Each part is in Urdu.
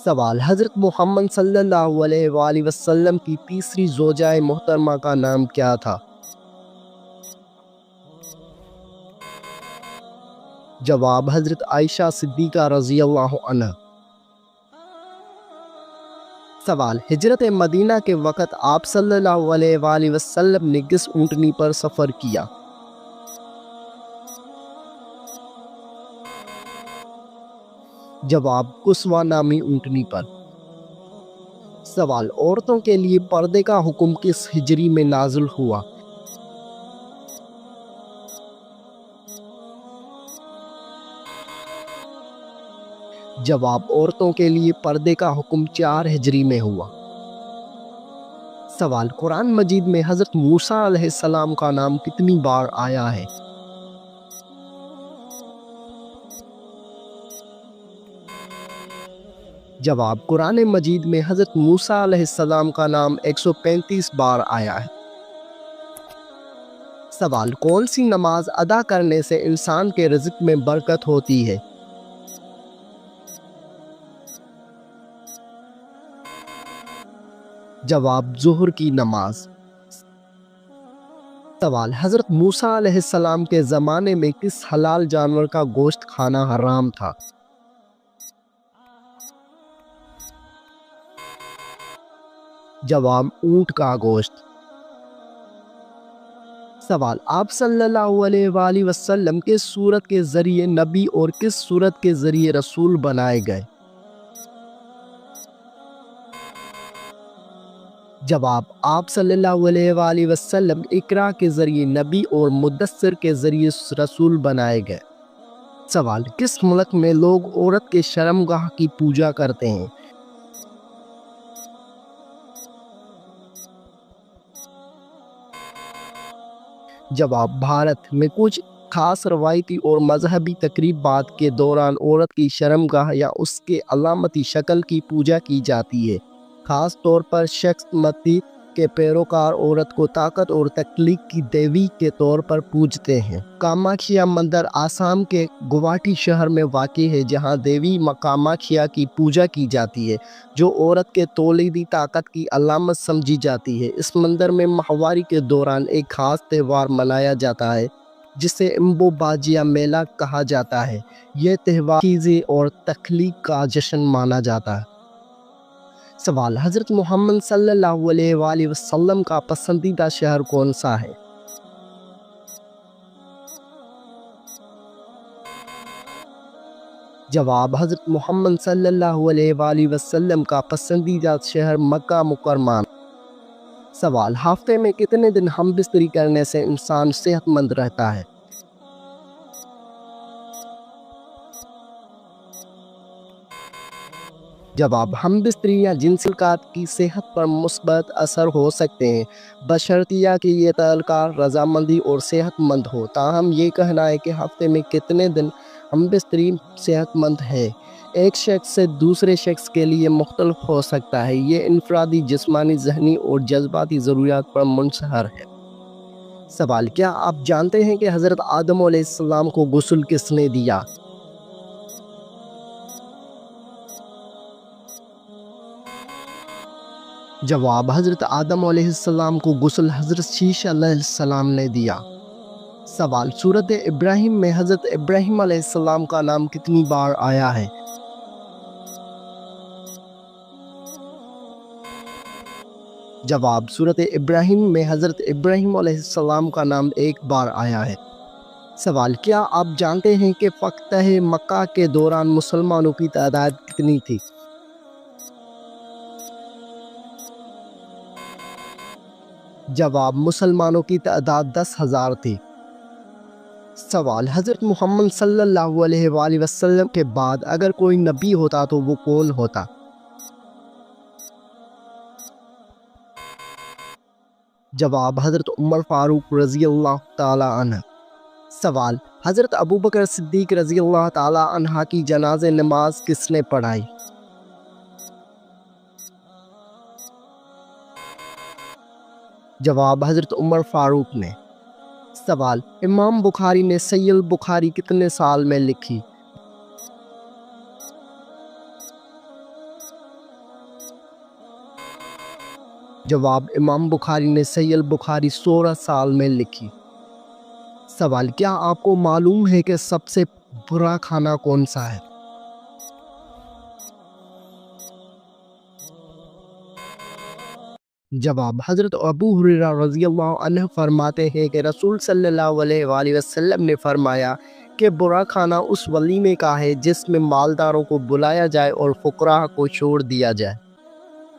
سوال: حضرت محمد صلی اللہ علیہ وآلہ وسلم کی تیسری زوجہ محترمہ کا نام کیا تھا؟ جواب: حضرت عائشہ صدیقہ رضی اللہ عنہ۔ سوال: ہجرت مدینہ کے وقت آپ صلی اللہ علیہ وآلہ وسلم نے کس اونٹنی پر سفر کیا؟ جواب: قصوہ نامی اونٹنی پر۔ سوال: عورتوں کے لیے پردے کا حکم کس ہجری میں نازل ہوا؟ جواب: عورتوں کے لیے پردے کا حکم 4 ہجری میں ہوا۔ سوال: قرآن مجید میں حضرت موسیٰ علیہ السلام کا نام کتنی بار آیا ہے؟ جواب: قرآن مجید میں حضرت موسیٰ علیہ السلام کا نام 135 بار آیا ہے۔ سوال: کون سی نماز ادا کرنے سے انسان کے رزق میں برکت ہوتی ہے؟ جواب: ظہر کی نماز۔ سوال: حضرت موسیٰ علیہ السلام کے زمانے میں کس حلال جانور کا گوشت کھانا حرام تھا؟ جواب: اونٹ کا گوشت۔ سوال: آپ صلی اللہ علیہ وآلہ وسلم کس سورت کے ذریعے نبی اور کس سورت کے ذریعے رسول بنائے گئے؟ جواب: آپ صلی اللہ علیہ وآلہ وسلم اقرا کے ذریعے نبی اور مدثر کے ذریعے رسول بنائے گئے۔ سوال: کس ملک میں لوگ عورت کے شرمگاہ کی پوجا کرتے ہیں؟ جواب: بھارت میں کچھ خاص روایتی اور مذہبی تقریبات کے دوران عورت کی شرمگاہ یا اس کے علامتی شکل کی پوجا کی جاتی ہے۔ خاص طور پر شکس متی کے پیروکار عورت کو طاقت اور تخلیق کی دیوی کے طور پر پوجتے ہیں۔ کاماکھیا مندر آسام کے گوہاٹی شہر میں واقع ہے، جہاں دیوی کاماکھیا کی پوجا کی جاتی ہے، جو عورت کے تولیدی طاقت کی علامت سمجھی جاتی ہے۔ اس مندر میں ماہواری کے دوران ایک خاص تہوار منایا جاتا ہے جسے امبو باجیا میلہ کہا جاتا ہے۔ یہ تہوار چیزیں اور تخلیق کا جشن مانا جاتا ہے۔ سوال: حضرت محمد صلی اللہ علیہ وآلہ وسلم کا پسندیدہ شہر کون سا ہے؟ جواب: حضرت محمد صلی اللہ علیہ وآلہ وسلم کا پسندیدہ شہر مکہ مکرمہ۔ سوال: ہفتے میں کتنے دن ہم بستری کرنے سے انسان صحت مند رہتا ہے؟ جواب: ہم بستری یا جنسی تعلقات کی صحت پر مثبت اثر ہو سکتے ہیں، بشرطیہ کہ یہ تعلقات رضامندی اور صحت مند ہو۔ تاہم یہ کہنا ہے کہ ہفتے میں کتنے دن ہم بستری صحت مند ہے، ایک شخص سے دوسرے شخص کے لیے مختلف ہو سکتا ہے۔ یہ انفرادی جسمانی، ذہنی اور جذباتی ضروریات پر منحصر ہے۔ سوال: کیا آپ جانتے ہیں کہ حضرت آدم علیہ السلام کو غسل کس نے دیا؟ جواب: حضرت آدم علیہ السلام کو غسل حضرت شیش علیہ السلام نے دیا۔ سوال: سورۃ ابراہیم میں حضرت ابراہیم علیہ السلام کا نام کتنی بار آیا ہے؟ جواب: سورۃ ابراہیم میں حضرت ابراہیم علیہ السلام کا نام 1 بار آیا ہے۔ سوال: کیا آپ جانتے ہیں کہ فتح مکہ کے دوران مسلمانوں کی تعداد کتنی تھی؟ جواب: مسلمانوں کی تعداد 10,000 تھی۔ سوال: حضرت محمد صلی اللہ علیہ وآلہ وسلم کے بعد اگر کوئی نبی ہوتا تو وہ کون ہوتا؟ جواب: حضرت عمر فاروق رضی اللہ تعالی عنہ۔ سوال: حضرت ابوبکر صدیق رضی اللہ تعالی عنہ کی جنازہ نماز کس نے پڑھائی؟ جواب: حضرت عمر فاروق نے۔ سوال: امام بخاری نے صحیح البخاری کتنے سال میں لکھی؟ جواب: امام بخاری نے صحیح البخاری 16 سال میں لکھی۔ سوال: کیا آپ کو معلوم ہے کہ سب سے برا کھانا کون سا ہے؟ جواب: حضرت ابو ہریرہ رضی اللہ عنہ فرماتے ہیں کہ رسول صلی اللہ علیہ وآلہ وسلم نے فرمایا کہ برا کھانا اس ولیمے کا ہے جس میں مالداروں کو بلایا جائے اور فقراء کو چھوڑ دیا جائے۔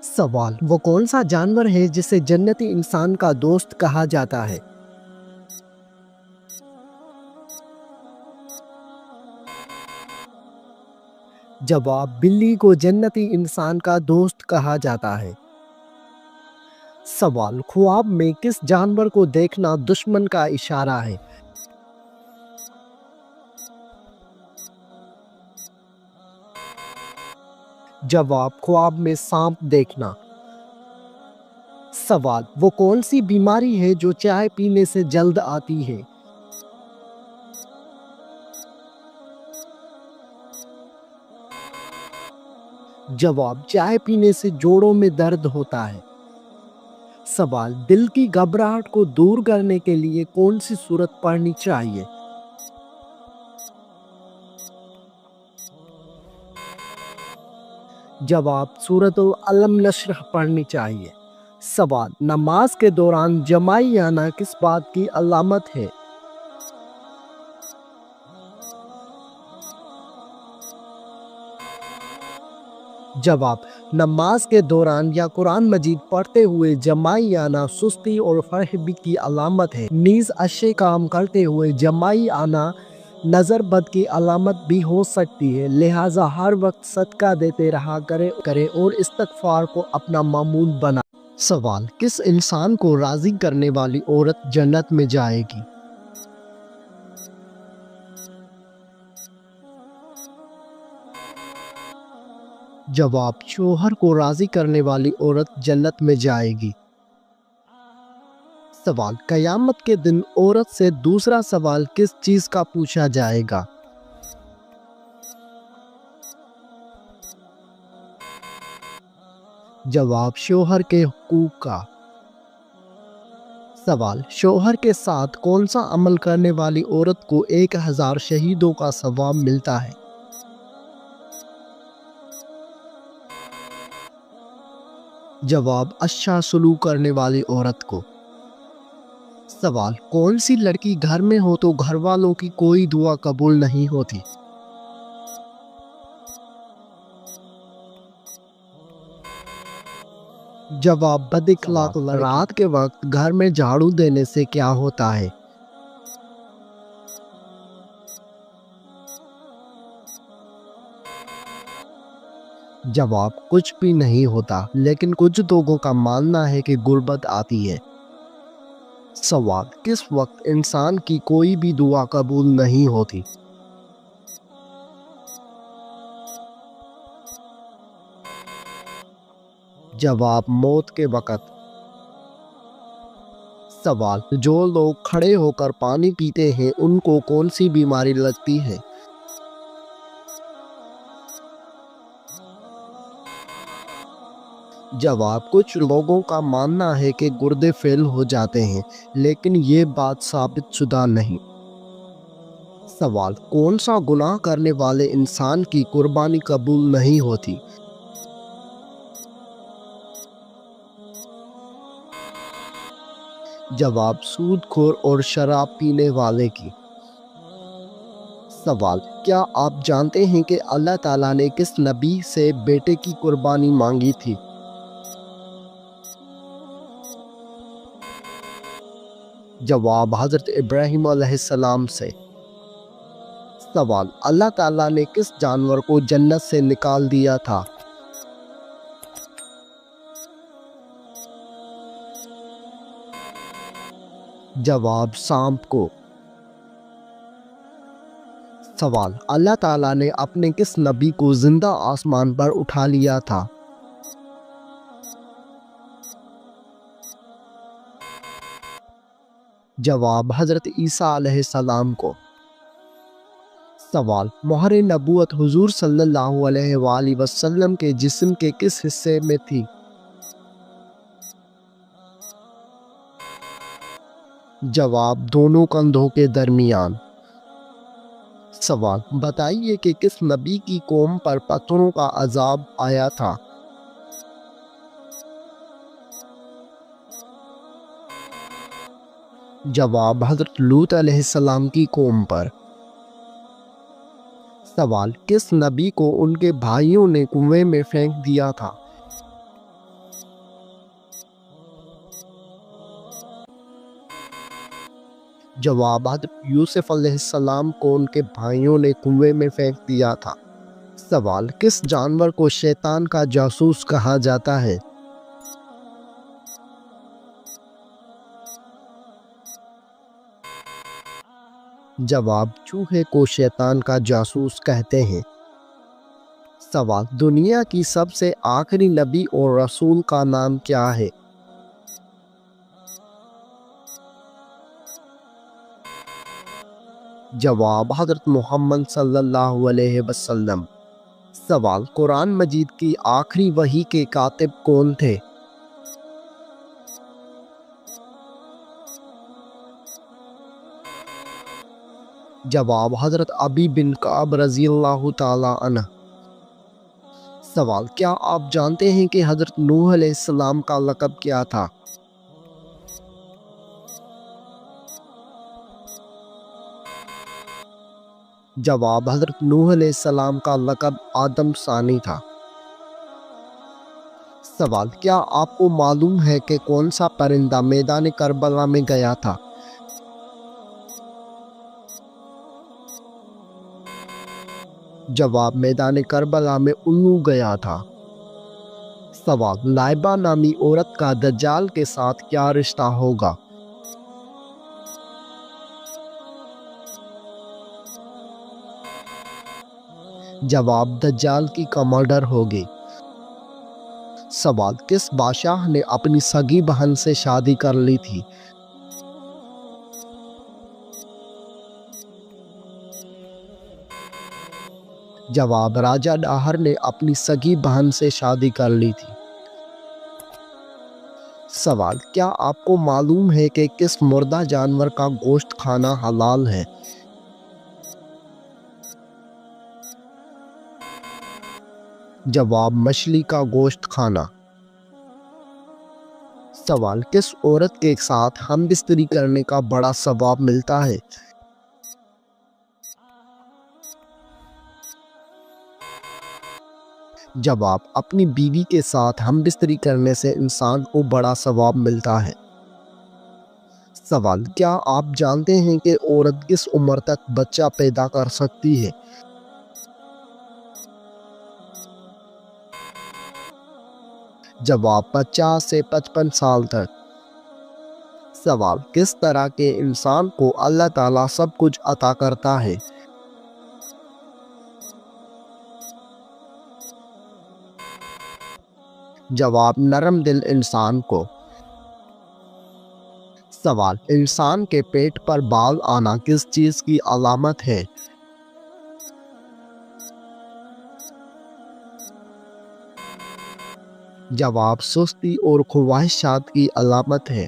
سوال: وہ کون سا جانور ہے جسے جنتی انسان کا دوست کہا جاتا ہے؟ جواب: بلی کو جنتی انسان کا دوست کہا جاتا ہے۔ سوال: خواب میں کس جانور کو دیکھنا دشمن کا اشارہ ہے؟ جواب: خواب میں سانپ دیکھنا۔ سوال: وہ کون سی بیماری ہے جو چائے پینے سے جلد آتی ہے؟ جواب: چائے پینے سے جوڑوں میں درد ہوتا ہے۔ سوال: دل کی گھبراہٹ کو دور کرنے کے لیے کون سی سورت پڑھنی چاہیے؟ جواب: سورۃ الم نشرح پڑھنی چاہیے۔ سوال: نماز کے دوران جمائی آنا کس بات کی علامت ہے؟ جواب: نماز کے دوران یا قرآن مجید پڑھتے ہوئے جمائی آنا سستی اور فرحبی کی علامت ہے، نیز اچھے کام کرتے ہوئے جمائی آنا نظر بد کی علامت بھی ہو سکتی ہے، لہٰذا ہر وقت صدقہ دیتے رہا کرے اور استغفار کو اپنا معمول بنا۔ سوال: کس انسان کو راضی کرنے والی عورت جنت میں جائے گی؟ جواب: شوہر کو راضی کرنے والی عورت جنت میں جائے گی۔ سوال: قیامت کے دن عورت سے دوسرا سوال کس چیز کا پوچھا جائے گا؟ جواب: شوہر کے حقوق کا۔ سوال: شوہر کے ساتھ کون سا عمل کرنے والی عورت کو 1000 شہیدوں کا ثواب ملتا ہے؟ جواب: اچھا سلوک کرنے والی عورت کو۔ سوال: کون سی لڑکی گھر میں ہو تو گھر والوں کی کوئی دعا قبول نہیں ہوتی؟ جواب: بد اخلاق لڑکی۔ رات کے وقت گھر میں جھاڑو دینے سے کیا ہوتا ہے؟ جواب: کچھ بھی نہیں ہوتا، لیکن کچھ لوگوں کا ماننا ہے کہ غربت آتی ہے۔ سوال: کس وقت انسان کی کوئی بھی دعا قبول نہیں ہوتی؟ جواب: موت کے وقت۔ سوال: جو لوگ کھڑے ہو کر پانی پیتے ہیں ان کو کون سی بیماری لگتی ہے؟ جواب: کچھ لوگوں کا ماننا ہے کہ گردے فیل ہو جاتے ہیں، لیکن یہ بات ثابت شدہ نہیں۔ سوال: کون سا گناہ کرنے والے انسان کی قربانی قبول نہیں ہوتی؟ جواب: سود خور اور شراب پینے والے کی۔ سوال: کیا آپ جانتے ہیں کہ اللہ تعالیٰ نے کس نبی سے بیٹے کی قربانی مانگی تھی؟ جواب: حضرت ابراہیم علیہ السلام سے۔ سوال: اللہ تعالیٰ نے کس جانور کو جنت سے نکال دیا تھا؟ جواب: سانپ کو۔ سوال: اللہ تعالیٰ نے اپنے کس نبی کو زندہ آسمان پر اٹھا لیا تھا؟ جواب: حضرت عیسیٰ علیہ السلام کو۔ سوال: مہر نبوت حضور صلی اللہ علیہ وآلہ وسلم کے جسم کے کس حصے میں تھی؟ جواب دونوں کندھوں کے درمیان۔ سوال بتائیے کہ کس نبی کی قوم پر پتھروں کا عذاب آیا تھا؟ جواب حضرت لوط علیہ السلام کی قوم پر۔ سوال کس نبی کو ان کے بھائیوں نے کنویں میں پھینک دیا تھا؟ جواب حضرت یوسف علیہ السلام کو ان کے بھائیوں نے کنویں میں پھینک دیا تھا۔ سوال کس جانور کو شیطان کا جاسوس کہا جاتا ہے؟ جواب چوہے کو شیطان کا جاسوس کہتے ہیں۔ سوال دنیا کی سب سے آخری نبی اور رسول کا نام کیا ہے؟ جواب حضرت محمد صلی اللہ علیہ وسلم۔ سوال قرآن مجید کی آخری وحی کے کاتب کون تھے؟ جواب حضرت ابی بن کعب رضی اللہ تعالی عنہ۔ سوال کیا آپ جانتے ہیں کہ حضرت نوح علیہ السلام کا لقب کیا تھا؟ جواب حضرت نوح علیہ السلام کا لقب آدم ثانی تھا۔ سوال کیا آپ کو معلوم ہے کہ کون سا پرندہ میدان کربلا میں گیا تھا؟ جواب میدان کربلا میں الو گیا تھا۔ سوال لائبہ نامی عورت کا دجال کے ساتھ کیا رشتہ ہوگا؟ جواب دجال کی کمانڈر ہوگی۔ سوال کس بادشاہ نے اپنی سگی بہن سے شادی کر لی تھی؟ جواب راجہ ڈاہر نے اپنی سگی بہن سے شادی کر لی تھی۔ سوال کیا آپ کو معلوم ہے کہ کس مردہ جانور کا گوشت کھانا حلال ہے؟ جواب مچھلی کا گوشت کھانا۔ سوال کس عورت کے ساتھ ہم بستری کرنے کا بڑا ثواب ملتا ہے؟ جواب اپنی بیوی کے ساتھ ہم بستری کرنے سے انسان کو بڑا ثواب ملتا ہے۔ سوال کیا آپ جانتے ہیں کہ عورت کس عمر تک بچہ پیدا کر سکتی ہے؟ جواب 50 سے 55 سال تک۔ سوال کس طرح کے انسان کو اللہ تعالیٰ سب کچھ عطا کرتا ہے؟ جواب نرم دل انسان کو۔ سوال انسان کے پیٹ پر بال آنا کس چیز کی علامت ہے؟ جواب سستی اور خواہشات کی علامت ہے۔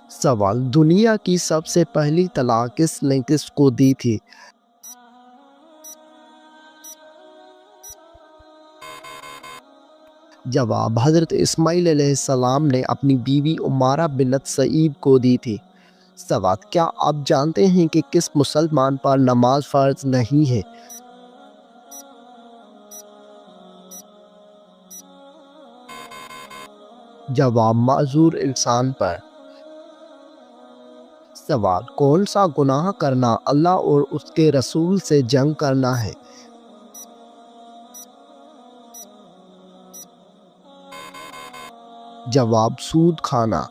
سوال دنیا کی سب سے پہلی طلاق کس نے کس کو دی تھی؟ جواب حضرت اسماعیل علیہ السلام نے اپنی بیوی عمارہ بنت سعید کو دی تھی۔ سوال کیا آپ جانتے ہیں کہ کس مسلمان پر نماز فرض نہیں ہے؟ جواب معذور انسان پر۔ سوال کون سا گناہ کرنا اللہ اور اس کے رسول سے جنگ کرنا ہے؟ جواب سود کھانا۔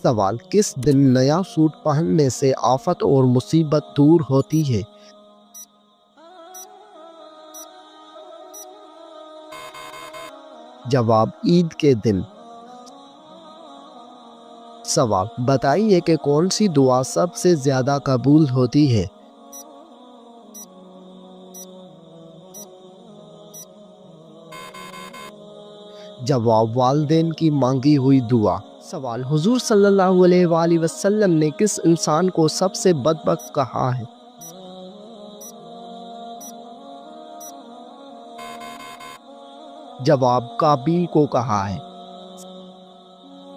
سوال کس دن نیا سوٹ پہننے سے آفت اور مصیبت دور ہوتی ہے؟ جواب عید کے دن۔ سوال بتائیے کہ کون سی دعا سب سے زیادہ قبول ہوتی ہے؟ جواب والدین کی مانگی ہوئی دعا۔ سوال حضور صلی اللہ علیہ وآلہ وسلم نے کس انسان کو سب سے بدبخت کہا ہے؟ جواب قابیل کو کہا ہے۔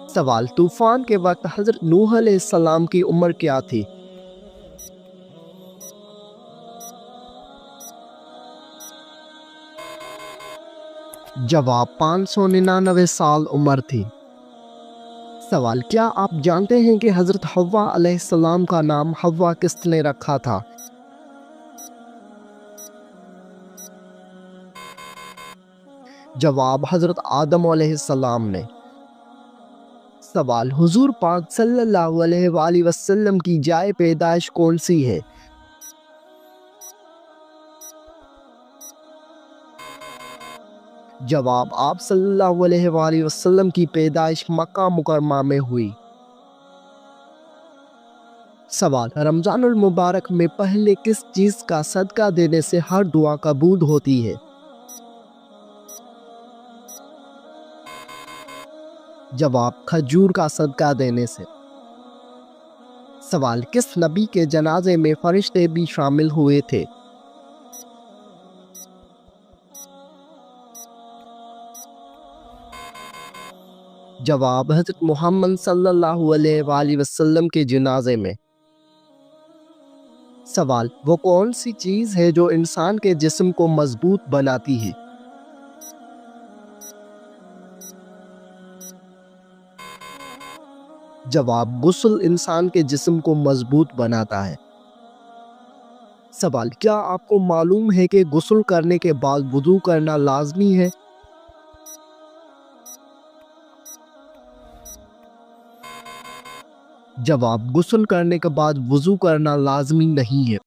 سوال طوفان کے وقت حضرت نوح علیہ السلام کی عمر کیا تھی؟ جواب 599 سال عمر تھی۔ سوال کیا آپ جانتے ہیں کہ حضرت حوا علیہ السلام کا نام حوا کس نے رکھا تھا؟ جواب حضرت آدم علیہ السلام نے۔ سوال حضور پاک صلی اللہ علیہ وآلہ وسلم کی جائے پیدائش کون سی ہے؟ جواب آپ صلی اللہ علیہ وآلہ وسلم کی پیدائش مکہ مکرمہ میں ہوئی۔ سوال رمضان المبارک میں پہلے کس چیز کا صدقہ دینے سے ہر دعا قبول ہوتی ہے؟ جواب کھجور کا صدقہ دینے سے۔ سوال کس نبی کے جنازے میں فرشتے بھی شامل ہوئے تھے؟ جواب حضرت محمد صلی اللہ علیہ وآلہ وسلم کے جنازے میں۔ سوال وہ کون سی چیز ہے جو انسان کے جسم کو مضبوط بناتی ہے؟ جواب غسل انسان کے جسم کو مضبوط بناتا ہے۔ سوال کیا آپ کو معلوم ہے کہ غسل کرنے کے بعد وضو کرنا لازمی ہے؟ جواب غسل کرنے کے بعد وضو کرنا لازمی نہیں ہے۔